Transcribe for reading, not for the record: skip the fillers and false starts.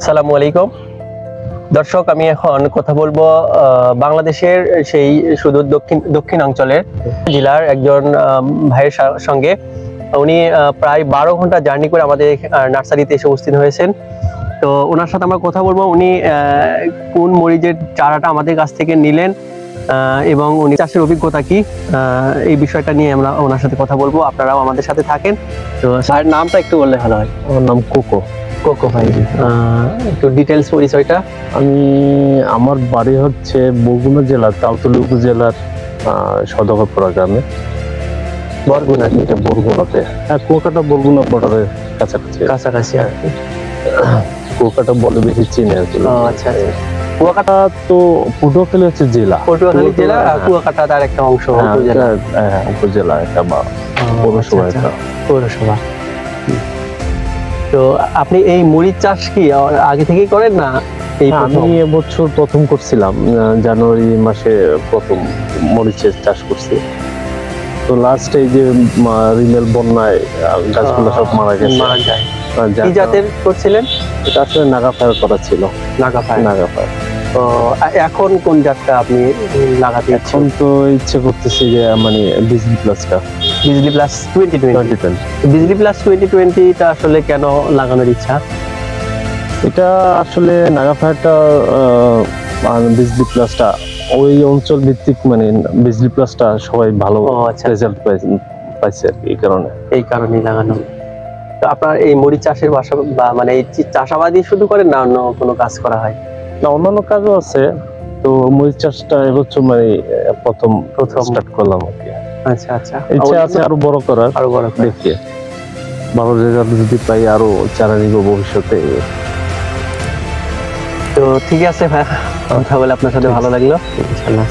আসসালামু আলাইকুম দর্শক, আমি এখন কথা বলবো বাংলাদেশের সেই সুদূর দক্ষিণাঞ্চলের জেলার একজন ভাইয়ের সঙ্গে। উনি প্রায় 12 ঘন্টা জার্নি করে আমাদের নার্সারিতে এসে উপস্থিত হয়েছেন। তো ওনার সাথে আমরা কথা বলবো উনি কোন মরিচের চারাটা আমাদের কাছ থেকে নিলেন এবং উনি চাষের অভিজ্ঞতা কি, এই বিষয়টা নিয়ে আমরা ওনার সাথে কথা বলবো। আপনারাও আমাদের সাথে থাকেন। তো স্যার নামটা একটু বললে ভালো হয়। আমার নাম কোকো। কোকো ভাই, একটু ডিটেলস পরিচয়টা। আমার বাড়ি হচ্ছে বরগুনা জেলার তালতলী উপজেলার সদরপাড়া গ্রামে। বরগুনা? এটা বরগুনাতে, কুয়াকাটা বরগুনা বর্ডারের কাছাকাছি কাছাকাছি আর কি। কুয়াকাটা বলে বেশি চিনে আর কি। আচ্ছা আচ্ছা। কুয়াকাটা তো পটুয়াখালী হচ্ছে জেলা, পটুয়াখালী জেলা, কুয়াকাটা তার একটা অংশ, উপজেলা। উপজেলা একটা বা পৌরসভা একটা। পৌরসভা। তো আপনি এই মরিচ চাষ কি আগে থেকেই করেন না? আমি এবছর প্রথম করছিলাম, জানুয়ারি মাসে প্রথম মরিচের চাষ করছি। তো লাস্ট এই যে রিমেল বন্যায় গাছগুলো সব মারা গেছে। মারা যায়। কি জাতের করছিলেন? এটা আসলে নাগা ফায়ার করা ছিল। নাগা ফায়ার। তো এখন কোন জাতটা আপনি লাগাতে? এখন তো ইচ্ছে করতেছি যে মানে বিজলি প্লাসটা, বিজলি প্লাস 2020। বিজলি প্লাস 2020টা আসলে কেন লাগানোর ইচ্ছা? এটা আসলে নাগা ফায়ারটা বিজলি প্লাসটা ওই অঞ্চল ভিত্তিক, মানে বিজলি প্লাসটা সবাই ভালো রেজাল্ট পাইছে আর কি, এই কারণেই লাগানো। তো আপনার এই মরিচ চাষের বাসা বা মানে এই চাষাবাদই শুধু করেন না অন্য কোনো কাজ করা হয়? না, অন্যান্য কাজও আছে। তো মরিচ চাষটা এবছর মানে প্রথম স্টার্ট করলাম আর কি। আচ্ছা আচ্ছা। ইচ্ছা আছে আরো বড় করার, দেখি ভালো রেজাল্ট যদি পাই আরো চারা নিব ভবিষ্যতে। তো ঠিক আছে ভাই, কথা বলে আপনার সাথে ভালো লাগলো। ইনশাআল্লাহ।